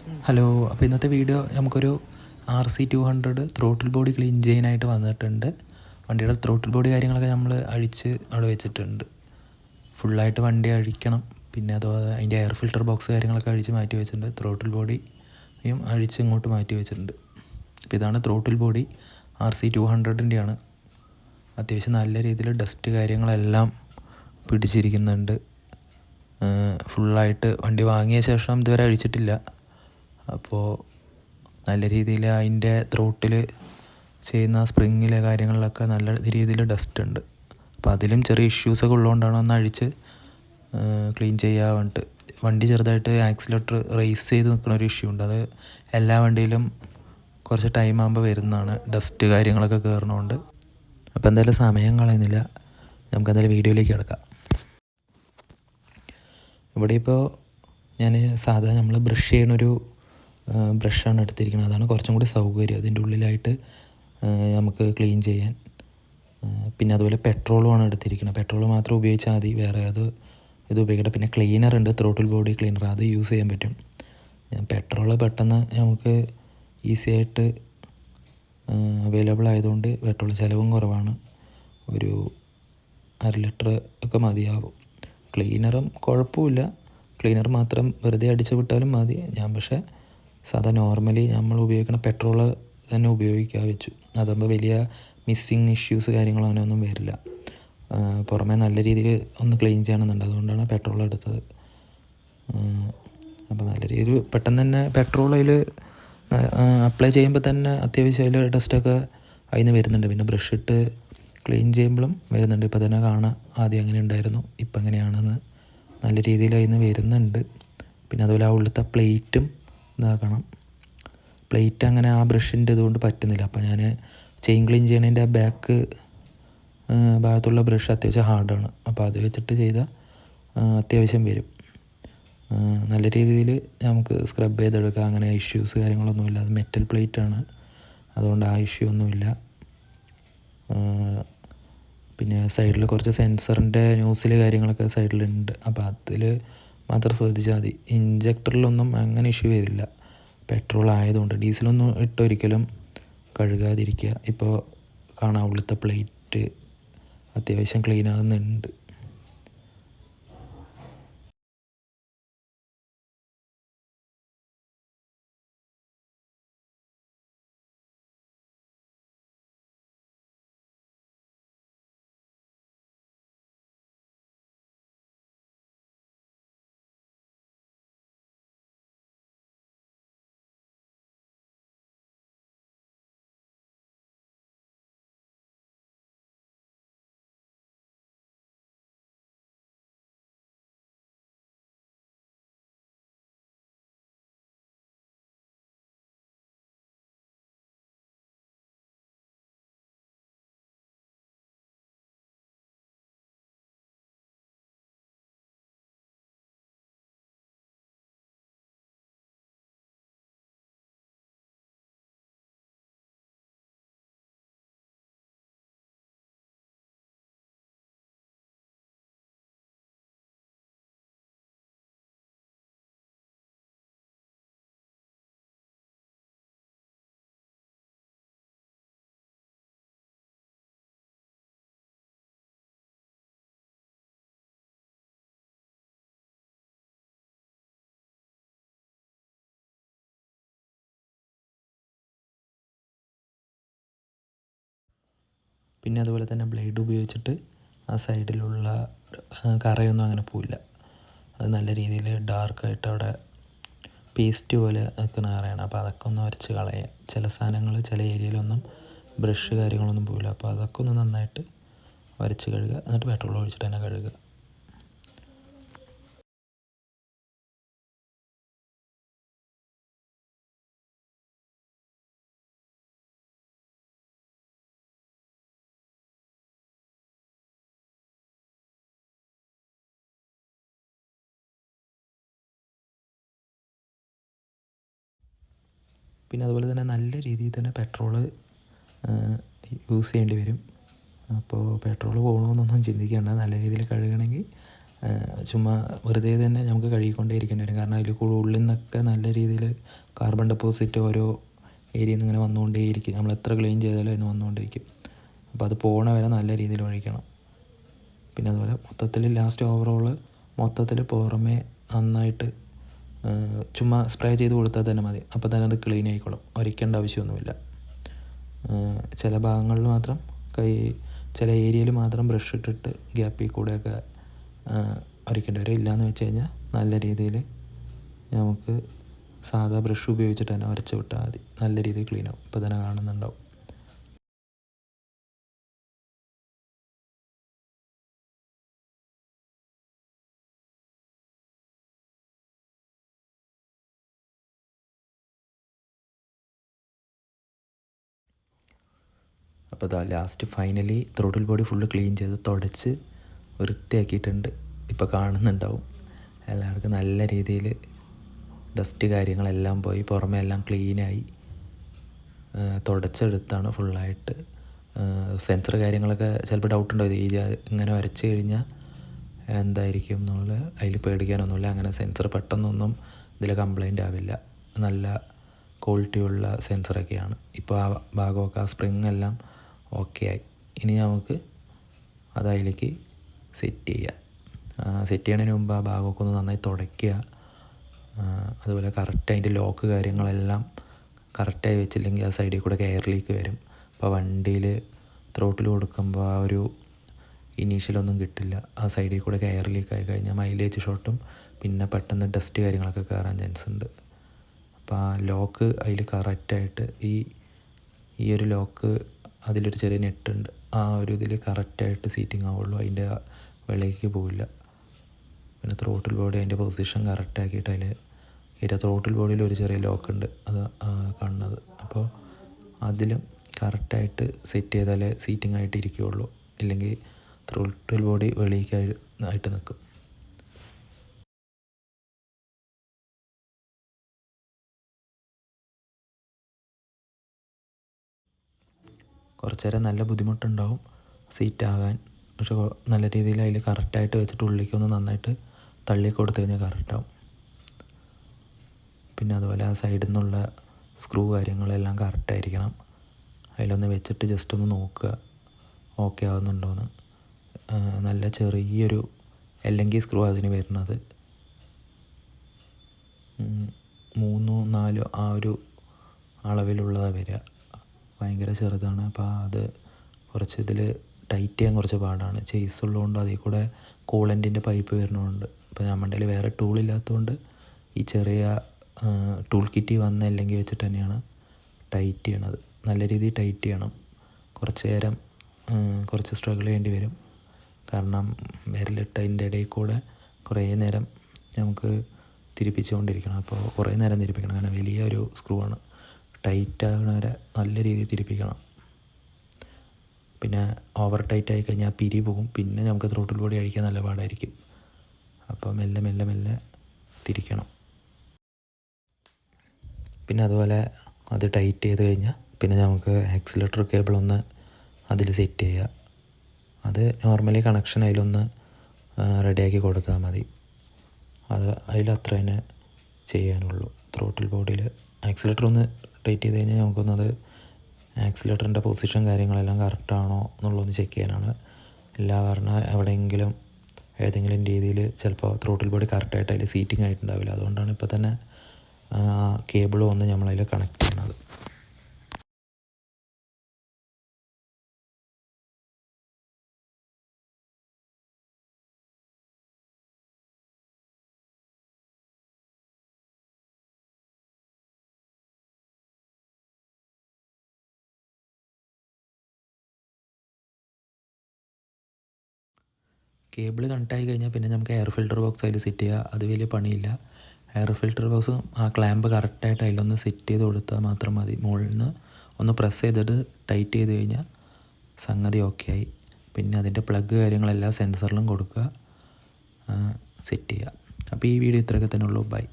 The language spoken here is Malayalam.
ഹലോ, അപ്പോൾ ഇന്നത്തെ വീഡിയോ നമുക്കൊരു RC200 ത്രോട്ടിൽ ബോഡി ക്ലീൻ ചെയ്യാനായിട്ട് വന്നിട്ടുണ്ട്. വണ്ടിയുടെ ത്രോട്ടിൽ ബോഡി കാര്യങ്ങളൊക്കെ നമ്മൾ അഴിച്ച് അവിടെ വെച്ചിട്ടുണ്ട്. ഫുള്ളായിട്ട് വണ്ടി അഴിക്കണം. പിന്നെ അതുപോലെ അതിൻ്റെ എയർ ഫിൽറ്റർ ബോക്സ് കാര്യങ്ങളൊക്കെ അഴിച്ച് മാറ്റി വെച്ചിട്ടുണ്ട്. ത്രോട്ടിൽ ബോഡിയും അഴിച്ച് ഇങ്ങോട്ട് മാറ്റി വെച്ചിട്ടുണ്ട്. അപ്പോൾ ഇതാണ് ത്രോട്ടിൽ ബോഡി. RC200-ൻ്റെയാണ്. അത്യാവശ്യം നല്ല രീതിയിൽ ഡസ്റ്റ് കാര്യങ്ങളെല്ലാം പിടിച്ചിരിക്കുന്നുണ്ട്. ഫുള്ളായിട്ട് വണ്ടി വാങ്ങിയ ശേഷം ഇതുവരെ അഴിച്ചിട്ടില്ല. അപ്പോൾ നല്ല രീതിയിൽ അതിൻ്റെ ത്രോട്ടിൽ ചെയ്യുന്ന സ്പ്രിങ്ങിലെ കാര്യങ്ങളിലൊക്കെ നല്ല രീതിയിൽ ഡസ്റ്റ് ഉണ്ട്. അപ്പോൾ അതിലും ചെറിയ ഇഷ്യൂസൊക്കെ ഉള്ളതുകൊണ്ടാണ് ഒന്ന് അഴിച്ച് ക്ലീൻ ചെയ്യാൻ വേണ്ടിയിട്ട്. വണ്ടി ചെറുതായിട്ട് ആക്സിലേറ്റർ റേസ് ചെയ്ത് നിൽക്കുന്ന ഒരു ഇഷ്യൂ ഉണ്ട്. അത് എല്ലാ വണ്ടിയിലും കുറച്ച് ടൈം ആകുമ്പോൾ വരുന്നതാണ്, ഡസ്റ്റ് കാര്യങ്ങളൊക്കെ കയറുന്നതുകൊണ്ട്. അപ്പോൾ എന്തായാലും സമയം കളയുന്നില്ല, നമുക്കെന്തായാലും വീഡിയോയിലേക്ക് കിടക്കാം. ഇവിടെ ഇപ്പോൾ ഞാൻ സാധാരണ നമ്മൾ ബ്രഷ് ചെയ്യണൊരു ബ്രഷാണ് എടുത്തിരിക്കുന്നത്. അതാണ് കുറച്ചും കൂടി സൗകര്യം അതിൻ്റെ ഉള്ളിലായിട്ട് നമുക്ക് ക്ലീൻ ചെയ്യാൻ. പിന്നെ അതുപോലെ പെട്രോളുമാണ് എടുത്തിരിക്കുന്നത്. പെട്രോൾ മാത്രം ഉപയോഗിച്ചാൽ മതി, വേറെ ഇത് ഉപയോഗിക്കട്ടെ. പിന്നെ ക്ലീനർ ഉണ്ട്, ത്രോട്ടിൽ ബോഡി ക്ലീനർ, അത് യൂസ് ചെയ്യാൻ പറ്റും. പെട്രോൾ പെട്ടെന്ന് നമുക്ക് ഈസി ആയിട്ട് അവൈലബിൾ ആയതുകൊണ്ട് പെട്രോൾ ചിലവും കുറവാണ്. ഒരു 1/2 ലിറ്റർ ഒക്കെ മതിയാവും. ക്ലീനറും കുഴപ്പമില്ല, ക്ലീനർ മാത്രം വെറുതെ അടിച്ചു വിട്ടാലും മതി. ഞാൻ പക്ഷേ സാധാ നോർമലി നമ്മൾ ഉപയോഗിക്കുന്ന പെട്രോൾ തന്നെ ഉപയോഗിക്കാൻ വെച്ചു. അതാകുമ്പോൾ വലിയ മിസ്സിങ് ഇഷ്യൂസ് കാര്യങ്ങളോ അങ്ങനെയൊന്നും വരില്ല. പുറമേ നല്ല രീതിയിൽ ഒന്ന് ക്ലീൻ ചെയ്യണമെന്നുണ്ട്, അതുകൊണ്ടാണ് പെട്രോൾ എടുത്തത്. അപ്പോൾ നല്ല രീതിയിൽ പെട്ടെന്ന് തന്നെ പെട്രോൾ അതിൽ അപ്ലൈ ചെയ്യുമ്പോൾ തന്നെ അത്യാവശ്യം അതിൽ ഡസ്റ്റൊക്കെ അതിൽ നിന്ന് വരുന്നുണ്ട്. പിന്നെ ബ്രഷ് ഇട്ട് ക്ലീൻ ചെയ്യുമ്പോഴും വരുന്നുണ്ട്. ഇപ്പോൾ തന്നെ കാണാം, ആദ്യം അങ്ങനെ ഉണ്ടായിരുന്നു, ഇപ്പം എങ്ങനെയാണെന്ന് നല്ല രീതിയിൽ അതിൽ നിന്ന് വരുന്നുണ്ട്. പിന്നെ അതുപോലെ ആ ഉള്ളിലത്തെ പ്ലേറ്റും ഇതാക്കണം. പ്ലേറ്റ് അങ്ങനെ ആ ബ്രഷിൻ്റെ ഇതുകൊണ്ട് പറ്റുന്നില്ല. അപ്പോൾ ഞാൻ ചെയിൻ ക്ലീൻ ചെയ്യണതിൻ്റെ ബാക്ക് ഭാഗത്തുള്ള ബ്രഷ് അത്യാവശ്യം ഹാർഡാണ്. അപ്പോൾ അത് വെച്ചിട്ട് ചെയ്താൽ അത്യാവശ്യം വരും. നല്ല രീതിയിൽ നമുക്ക് സ്ക്രബ് ചെയ്തെടുക്കാം. അങ്ങനെ ഇഷ്യൂസ് കാര്യങ്ങളൊന്നുമില്ല. അത് മെറ്റൽ പ്ലേറ്റാണ്, അതുകൊണ്ട് ആ ഇഷ്യൂ ഒന്നുമില്ല. പിന്നെ സൈഡിൽ കുറച്ച് സെൻസറിൻ്റെ ന്യൂസിൽ കാര്യങ്ങളൊക്കെ സൈഡിലുണ്ട്. അപ്പോൾ അതിൽ മാത്രം ശ്രദ്ധിച്ചാൽ മതി. ഇഞ്ചക്ടറിലൊന്നും അങ്ങനെ ഇഷ്യൂ വരില്ല, പെട്രോൾ ആയതുകൊണ്ട്. ഡീസലൊന്നും ഇട്ടൊരിക്കലും കഴുകാതിരിക്കുക. ഇപ്പോൾ കാണാൻ ഉള്ളിലത്തെ പ്ലേറ്റ് അത്യാവശ്യം ക്ലീൻ ആകുന്നുണ്ട്. പിന്നെ അതുപോലെ തന്നെ ബ്ലേഡ് ഉപയോഗിച്ചിട്ട് ആ സൈഡിലുള്ള കറയൊന്നും അങ്ങനെ പോവില്ല. അത് നല്ല രീതിയിൽ ഡാർക്കായിട്ട് അവിടെ പേസ്റ്റ് പോലെ നിൽക്കുന്ന കറയാണ്. അപ്പോൾ അതൊക്കെ ഒന്ന് വരച്ച് കളയുക. ചില സാധനങ്ങൾ ചില ഏരിയയിലൊന്നും ബ്രഷ് കാര്യങ്ങളൊന്നും പോവില്ല. അപ്പോൾ അതൊക്കെ ഒന്ന് നന്നായിട്ട് വരച്ച് കഴുകുക. എന്നിട്ട് പെട്രോൾ ഒഴിച്ചിട്ട് തന്നെ കഴുകുക. പിന്നെ അതുപോലെ തന്നെ നല്ല രീതിയിൽ തന്നെ പെട്രോള് യൂസ് ചെയ്യേണ്ടി വരും. അപ്പോൾ പെട്രോൾ പോകണമെന്നൊന്നും ചിന്തിക്കേണ്ട. നല്ല രീതിയിൽ കഴുകണമെങ്കിൽ ചുമ്മാ വെറുതെ തന്നെ നമുക്ക് കഴുകിക്കൊണ്ടേ ഇരിക്കേണ്ടി വരും. കാരണം അതിൽ ഉള്ളിൽ നിന്നൊക്കെ നല്ല രീതിയിൽ കാർബൺ ഡെപ്പോസിറ്റ് ഓരോ ഏരിയയിൽ നിന്ന് ഇങ്ങനെ വന്നുകൊണ്ടേയിരിക്കും. നമ്മൾ എത്ര ക്ലീൻ ചെയ്താലും അതിന് വന്നുകൊണ്ടിരിക്കും. അപ്പോൾ അത് പോകണ വരെ നല്ല രീതിയിൽ ഒഴിക്കണം. പിന്നെ അതുപോലെ മൊത്തത്തിൽ ലാസ്റ്റ് ഓവറോൾ മൊത്തത്തിൽ പുറമേ നന്നായിട്ട് ചുമ്മാ സ്പ്രേ ചെയ്ത് കൊടുത്താൽ തന്നെ മതി. അപ്പോൾ തന്നെ അത് ക്ലീൻ ആയിക്കോളും. ഒരയ്ക്കേണ്ട ആവശ്യമൊന്നുമില്ല. ചില ഭാഗങ്ങളിൽ മാത്രം ചില ഏരിയയിൽ മാത്രം ബ്രഷ് ഇട്ടിട്ട് ഗ്യാപ്പിൽ കൂടെയൊക്കെ ഒരയ്ക്കേണ്ടി വരും. ഇല്ലയെന്ന് വെച്ച് കഴിഞ്ഞാൽ നല്ല രീതിയിൽ നമുക്ക് സാധാ ബ്രഷ് ഉപയോഗിച്ചിട്ട് തന്നെ ഉരച്ച് വിട്ടാൽ മതി. നല്ല രീതിയിൽ ക്ലീൻ ആവും. ഇപ്പോൾ തന്നെ കാണുന്നുണ്ടാവും. അപ്പോൾ അതാ last finally throttle body full clean ചെയ്ത് തുടച്ച് വൃത്തിയാക്കിയിട്ടുണ്ട്. ഇപ്പോൾ കാണുന്നുണ്ടാവും. എല്ലാവർക്കും നല്ല രീതിയിൽ ഡസ്റ്റ് കാര്യങ്ങളെല്ലാം പോയി പുറമെ എല്ലാം ക്ലീനായി തുടച്ചെടുത്താണ് ഫുള്ളായിട്ട്. സെൻസർ കാര്യങ്ങളൊക്കെ ചിലപ്പോൾ ഡൗട്ട് ഉണ്ടാവും. ഇങ്ങനെ വരച്ച് കഴിഞ്ഞാൽ എന്തായിരിക്കും എന്നുള്ള അതിൽ പേടിക്കാനൊന്നുമില്ല. അങ്ങനെ സെൻസർ പെട്ടെന്നൊന്നും ഇതിൽ കംപ്ലൈൻ്റ് ആവില്ല. നല്ല ക്വാളിറ്റിയുള്ള സെൻസറൊക്കെയാണ്. ഇപ്പോൾ ആ ഭാഗമൊക്കെ ആ സ്പ്രിങ് എല്ലാം ഓക്കെ ആയി. ഇനി നമുക്ക് അത് അതിലേക്ക് സെറ്റ് ചെയ്യാം. സെറ്റ് ചെയ്യുന്നതിന് മുമ്പ് ആ ഭാഗമൊക്കെ ഒന്ന് നന്നായി തുടയ്ക്കുക. അതുപോലെ കറക്റ്റ് അതിൻ്റെ ലോക്ക് കാര്യങ്ങളെല്ലാം കറക്റ്റായി വെച്ചില്ലെങ്കിൽ ആ സൈഡിൽ കൂടെ എയർ ലീക്ക് വരും. അപ്പോൾ വണ്ടിയിൽ ത്രോട്ടിൽ കൊടുക്കുമ്പോൾ ആ ഒരു ഇനീഷ്യലൊന്നും കിട്ടില്ല. ആ സൈഡിൽ കൂടെ എയർ ലീക്ക് ആയി കഴിഞ്ഞാൽ മൈലേജ് ഷോട്ടും പിന്നെ പെട്ടെന്ന് ഡസ്റ്റ് കാര്യങ്ങളൊക്കെ കയറാൻ ചാൻസ് ഉണ്ട്. അപ്പോൾ ആ ലോക്ക് അതിൽ കറക്റ്റായിട്ട് ഈ ഒരു ലോക്ക് അതിലൊരു ചെറിയ നെട്ടുണ്ട്. ആ ഒരു ഇതിൽ കറക്റ്റായിട്ട് സീറ്റിംഗ് ആവുള്ളൂ. അതിൻ്റെ വെളിയിലേക്ക് പോവില്ല. പിന്നെ ത്രോട്ടിൽ ബോഡി അതിൻ്റെ പൊസിഷൻ കറക്റ്റാക്കിയിട്ട് അതിൻ്റെ ത്രോട്ടിൽ ബോഡിയിൽ ഒരു ചെറിയ ലോക്കുണ്ട്. അത് കാണുന്നത്. അപ്പോൾ അതിലും കറക്റ്റായിട്ട് സെറ്റ് ചെയ്താലേ സീറ്റിംഗ് ആയിട്ട് ഇരിക്കുകയുള്ളൂ. ഇല്ലെങ്കിൽ ത്രോട്ടിൽ ബോഡി വെളിയിലായിട്ട് നിൽക്കും. കുറച്ച് നേരം നല്ല ബുദ്ധിമുട്ടുണ്ടാവും സീറ്റാകാൻ. പക്ഷെ നല്ല രീതിയിൽ അതിൽ കറക്റ്റായിട്ട് വെച്ചിട്ട് ഉള്ളിലേക്കൊന്ന് നന്നായിട്ട് തള്ളി കൊടുത്തു കഴിഞ്ഞാൽ കറക്റ്റാവും. പിന്നെ അതുപോലെ ആ സൈഡിൽ നിന്നുള്ള സ്ക്രൂ കാര്യങ്ങളെല്ലാം കറക്റ്റായിരിക്കണം. അതിലൊന്ന് വെച്ചിട്ട് ജസ്റ്റ് ഒന്ന് നോക്കുക ഓക്കെ ആവുന്നുണ്ടോയെന്ന്. നല്ല ചെറിയൊരു അല്ലെങ്കിൽ സ്ക്രൂ അതിന് വരുന്നത് 3-4 ആ ഒരു അളവിലുള്ളതാണ് വരിക. ഭയങ്കര ചെറുതാണ്. അപ്പോൾ അത് കുറച്ച് ഇതിൽ ടൈറ്റ് ചെയ്യാൻ കുറച്ച് പാടാണ്. ചേസ് ഉള്ളതുകൊണ്ട് അതിൽ കൂടെ കൂളൻറ്റിൻ്റെ പൈപ്പ് വരുന്നതുകൊണ്ട്. ഇപ്പോൾ നമ്മുടെ വേറെ ടൂളില്ലാത്തതുകൊണ്ട് ഈ ചെറിയ ടൂൾ കിറ്റ് വന്ന അല്ലെങ്കിൽ വെച്ചിട്ട് തന്നെയാണ് ടൈറ്റ് ചെയ്യണത്. നല്ല രീതിയിൽ ടൈറ്റ് ചെയ്യണം. കുറച്ച് നേരം കുറച്ച് സ്ട്രഗിൾ ചെയ്യേണ്ടി വരും. കാരണം വിരലിട്ടതിൻ്റെ ഇടയിൽ കൂടെ കുറേ നേരം നമുക്ക് തിരിപ്പിച്ചുകൊണ്ടിരിക്കണം. അപ്പോൾ കുറേ നേരം തിരിപ്പിക്കണം. കാരണം വലിയൊരു സ്ക്രൂ ആണ്. ടൈറ്റ് ആകുന്ന വരെ നല്ല രീതിയിൽ തിരിപ്പിക്കണം. പിന്നെ ഓവർ ടൈറ്റ് ആയി കഴിഞ്ഞാൽ പിരി പോകും. പിന്നെ നമുക്ക് ത്രോട്ടിൽ ബോഡി അഴിക്കാൻ നല്ല പാടായിരിക്കും. അപ്പോൾ മെല്ലെ മെല്ലെ മെല്ലെ തിരിക്കണം. പിന്നെ അതുപോലെ അത് ടൈറ്റ് ചെയ്ത് കഴിഞ്ഞാൽ പിന്നെ നമുക്ക് ആക്സിലേറ്റർ കേബിളൊന്ന് അതിൽ സെറ്റ് ചെയ്യുക. അത് നോർമലി കണക്ഷൻ അതിലൊന്ന് റെഡിയാക്കി കൊടുത്താൽ മതി. അതിലത്ര തന്നെ ചെയ്യാനുള്ളൂ. ത്രോട്ടിൽ ബോഡിയിൽ ആക്സിലേറ്റർ ഒന്ന് ടൈറ്റ് ചെയ്ത് കഴിഞ്ഞാൽ നമുക്കൊന്നത് ആക്സിലേറ്ററിൻ്റെ പൊസിഷൻ കാര്യങ്ങളെല്ലാം കറക്റ്റാണോ എന്നുള്ളതൊന്ന് ചെക്ക് ചെയ്യാനാണ്. പറഞ്ഞാൽ എവിടെയെങ്കിലും ഏതെങ്കിലും രീതിയിൽ ചിലപ്പോൾ ത്രോട്ടിൽ ബോഡി കറക്റ്റായിട്ട് അതിൽ സീറ്റിംഗ് ആയിട്ടുണ്ടാവില്ല. അതുകൊണ്ടാണ് ഇപ്പോൾ തന്നെ കേബിൾ വന്ന് നമ്മളതിൽ കണക്ട് ചെയ്യണത്. കേബിൾ കണക്റ്റായി കഴിഞ്ഞാൽ പിന്നെ നമുക്ക് എയർ ഫിൽറ്റർ ബോക്സ് അതിൽ സെറ്റ് ചെയ്യുക. അത് വലിയ പണിയില്ല. എയർ ഫിൽറ്റർ ബോക്സ് ആ ക്ലാമ്പ് കറക്റ്റായിട്ട് അതിലൊന്ന് സെറ്റ് ചെയ്ത് കൊടുത്താൽ മാത്രം മതി. മുകളിൽ നിന്ന് ഒന്ന് പ്രസ് ചെയ്തിട്ട് ടൈറ്റ് ചെയ്ത് കഴിഞ്ഞാൽ സംഗതി ഓക്കെ ആയി. പിന്നെ അതിൻ്റെ പ്ലഗ് കാര്യങ്ങളെല്ലാം സെൻസറിലും കൊടുക്കുക, സെറ്റ് ചെയ്യുക. അപ്പോൾ ഈ വീഡിയോ ഇത്രയൊക്കെ തന്നെ ഉള്ളൂ. ബൈ.